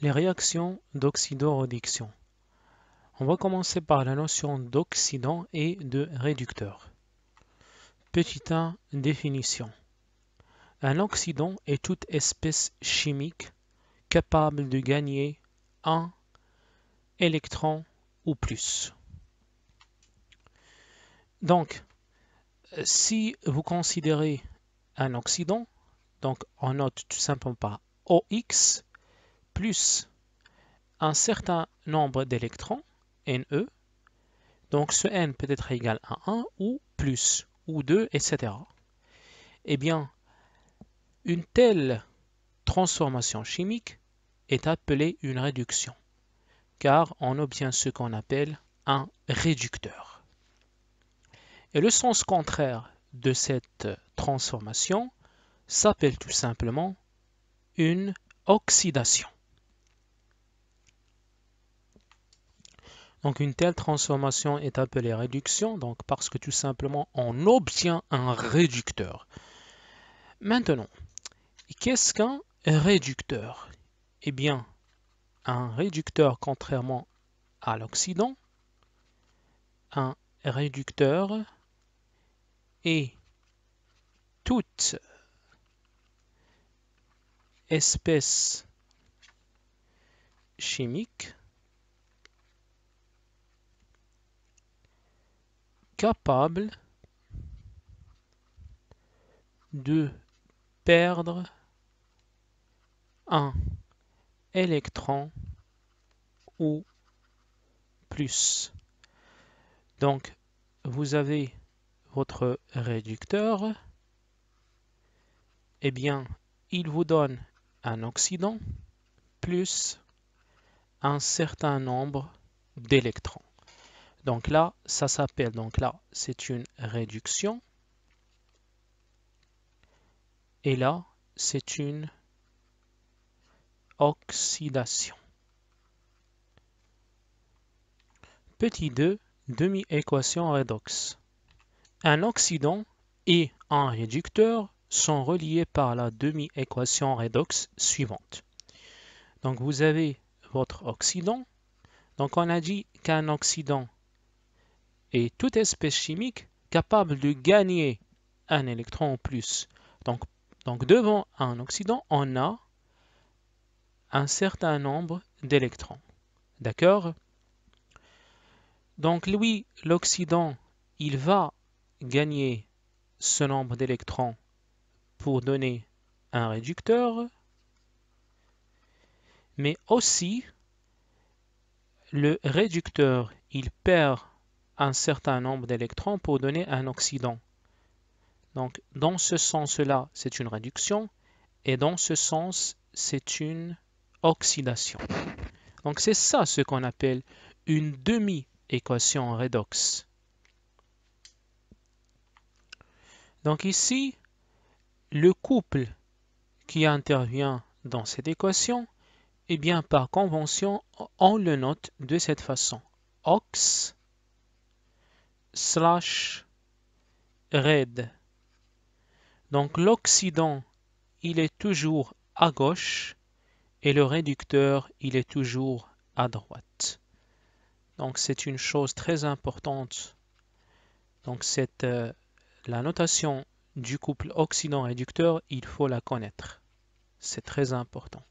Les réactions d'oxydoréduction. On va commencer par la notion d'oxydant et de réducteur. Petit 1, définition. Un oxydant est toute espèce chimique capable de gagner un électron ou plus. Donc, si vous considérez un oxydant, donc on note tout simplement par OX plus un certain nombre d'électrons, Ne, donc ce N peut être égal à 1 ou plus, ou 2, etc. Eh bien, une telle transformation chimique est appelée une réduction, car on obtient ce qu'on appelle un réducteur. Et le sens contraire de cette transformation s'appelle tout simplement une oxydation. Donc une telle transformation est appelée réduction, donc parce que tout simplement on obtient un réducteur. Maintenant, qu'est-ce qu'un réducteur? Eh bien, un réducteur, contrairement à l'oxydant, un réducteur est toute espèce chimique capable de perdre un électron ou plus. Donc, vous avez votre réducteur, eh bien, il vous donne un oxydant plus un certain nombre d'électrons. Donc là, ça s'appelle, donc là, c'est une réduction. Et là, c'est une oxydation. Petit 2, demi-équation redox. Un oxydant et un réducteur sont reliés par la demi-équation redox suivante. Donc vous avez votre oxydant. Donc on a dit qu'un oxydant est toute espèce chimique capable de gagner un électron en plus. Donc devant un oxydant, on a un certain nombre d'électrons. D'accord? Donc lui, l'oxydant, il va gagner ce nombre d'électrons pour donner un réducteur, mais aussi le réducteur, il perd un certain nombre d'électrons pour donner un oxydant. Donc dans ce sens-là, c'est une réduction, et dans ce sens, c'est une oxydation. Donc c'est ça ce qu'on appelle une demi-équation redox. Donc ici, le couple qui intervient dans cette équation, eh bien par convention, on le note de cette façon. Ox slash red. Donc l'oxydant, il est toujours à gauche et le réducteur, il est toujours à droite. Donc c'est une chose très importante. Donc la notation du couple oxydant-réducteur, il faut la connaître. C'est très important.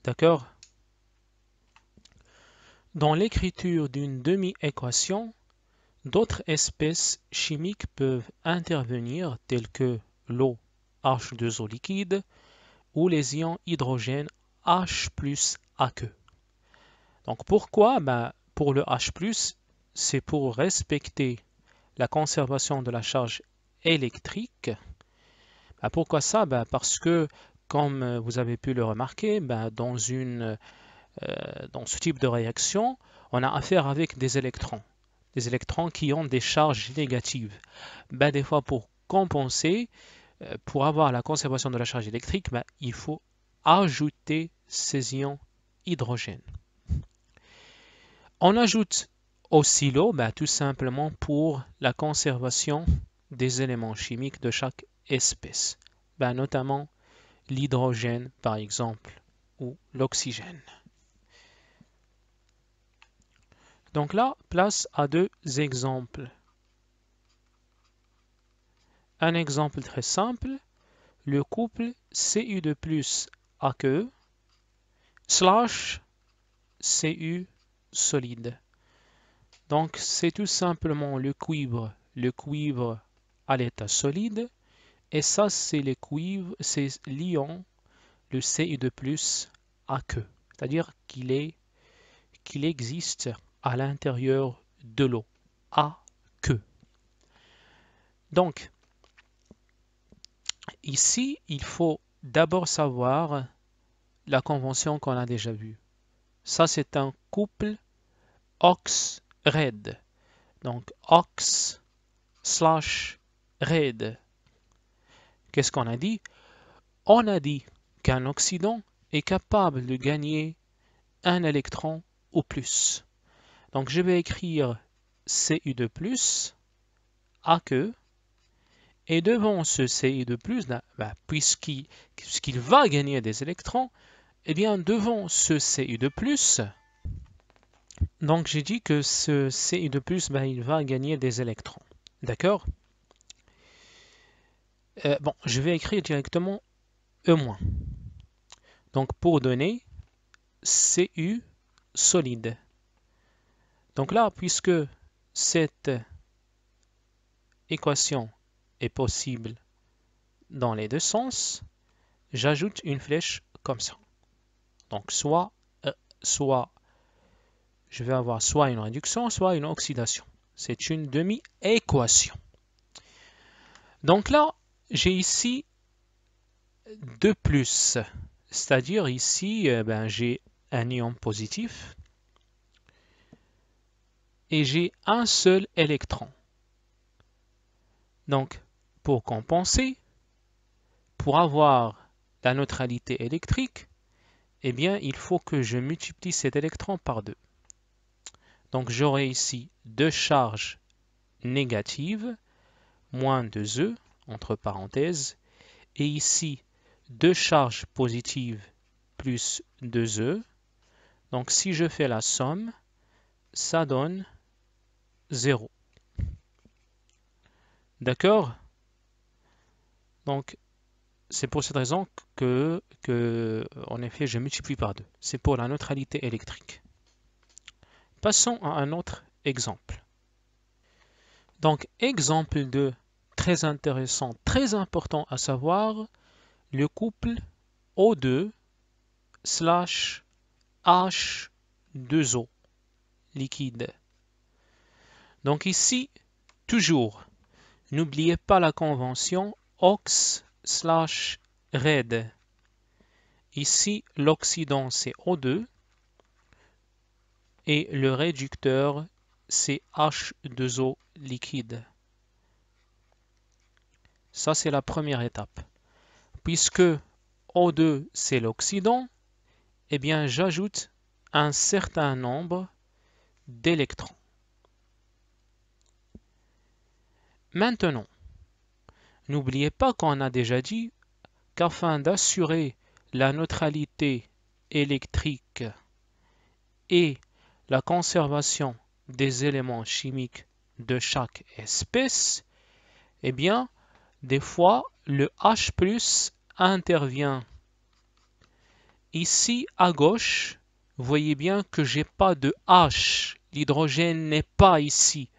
D'accord? Dans l'écriture d'une demi-équation, d'autres espèces chimiques peuvent intervenir telles que l'eau H2O liquide ou les ions hydrogène H plus aqueux. Donc pourquoi? Pour le H+, c'est pour respecter la conservation de la charge électrique. Pourquoi ça? Parce que, comme vous avez pu le remarquer, dans ce type de réaction, on a affaire avec des électrons qui ont des charges négatives. Des fois, pour compenser, pour avoir la conservation de la charge électrique, il faut ajouter ces ions hydrogène. On ajoute aussi l'eau, tout simplement pour la conservation des éléments chimiques de chaque espèce, notamment l'hydrogène, par exemple, ou l'oxygène. Donc là, place à deux exemples. Un exemple très simple, le couple Cu2 plus aqueux / Cu solide. Donc c'est tout simplement le cuivre à l'état solide, et ça c'est l'ion, le Cu2 plus aqueux, c'est-à-dire qu'il existe à l'intérieur de l'eau, aqueux. Donc ici, il faut d'abord savoir la convention qu'on a déjà vue. Ça, c'est un couple OX-RED. Donc, OX/RED. Qu'est-ce qu'on a dit? On a dit qu'un oxydant est capable de gagner un électron ou plus. Donc, je vais écrire Cu2+, aqueux. Et devant ce Cu2+, puisqu'il va gagner des électrons, eh bien devant ce Cu2+, donc j'ai dit que ce Cu2+, il va gagner des électrons. D'accord? Bon, je vais écrire directement E-. Donc pour donner Cu solide. Donc là, puisque cette équation est possible dans les deux sens, j'ajoute une flèche comme ça. Donc soit je vais avoir soit une réduction, soit une oxydation. C'est une demi-équation. Donc là, j'ai ici 2 plus, c'est-à-dire ici, j'ai un ion positif et j'ai un seul électron. Donc, pour compenser, pour avoir la neutralité électrique, eh bien, il faut que je multiplie cet électron par 2. Donc, j'aurai ici deux charges négatives, moins 2e, entre parenthèses, et ici, deux charges positives plus 2e. Donc, si je fais la somme, ça donne 0. D'accord? Donc, c'est pour cette raison que, en effet, je multiplie par 2. C'est pour la neutralité électrique. Passons à un autre exemple. Donc, exemple 2, très intéressant, très important à savoir, le couple O2/H2O liquide. Donc ici, toujours, n'oubliez pas la convention OX/RED. Ici, l'oxydant c'est O2 et le réducteur c'est H2O liquide. Ça, c'est la première étape. Puisque O2 c'est l'oxydant, eh bien j'ajoute un certain nombre d'électrons. Maintenant, n'oubliez pas qu'on a déjà dit qu'afin d'assurer la neutralité électrique et la conservation des éléments chimiques de chaque espèce, eh bien, des fois, le H+ intervient. Ici, à gauche, vous voyez bien que j'ai pas de H. L'hydrogène n'est pas ici.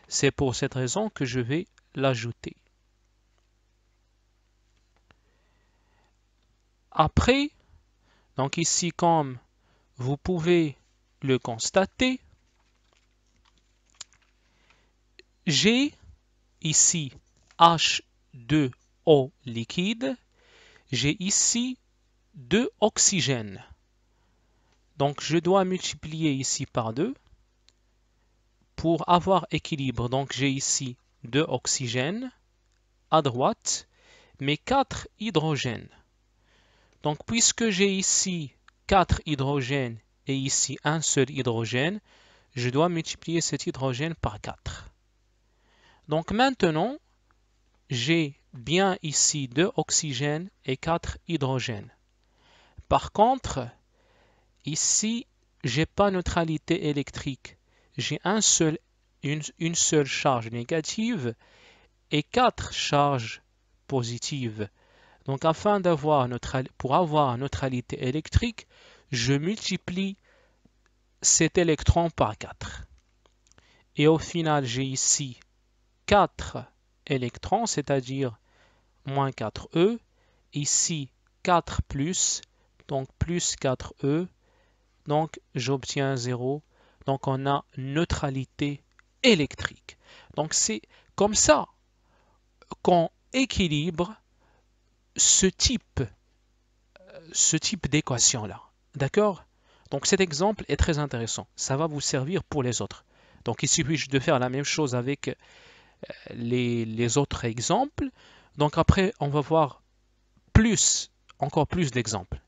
C'est pour cette raison que je vais l'ajouter. Après, donc ici, comme vous pouvez le constater, j'ai ici H2O liquide, j'ai ici 2 oxygènes. Donc je dois multiplier ici par 2 pour avoir équilibre. Donc j'ai ici 2 oxygènes à droite, mais 4 hydrogènes. Donc puisque j'ai ici 4 hydrogènes et ici un seul hydrogène, je dois multiplier cet hydrogène par 4. Donc maintenant, j'ai bien ici 2 oxygènes et 4 hydrogènes. Par contre, ici, j'ai pas neutralité électrique. J'ai une seule charge négative et 4 charges positives. Donc, pour avoir neutralité électrique, je multiplie cet électron par 4. Et au final, j'ai ici 4 électrons, c'est-à-dire moins 4E. Ici, 4 plus, donc plus 4E. Donc, j'obtiens 0. Donc, on a neutralité électrique. Donc, c'est comme ça qu'on équilibre ce type d'équation-là. D'accord? Donc, cet exemple est très intéressant. Ça va vous servir pour les autres. Donc, il suffit de faire la même chose avec les autres exemples. Donc, après, on va voir encore plus d'exemples.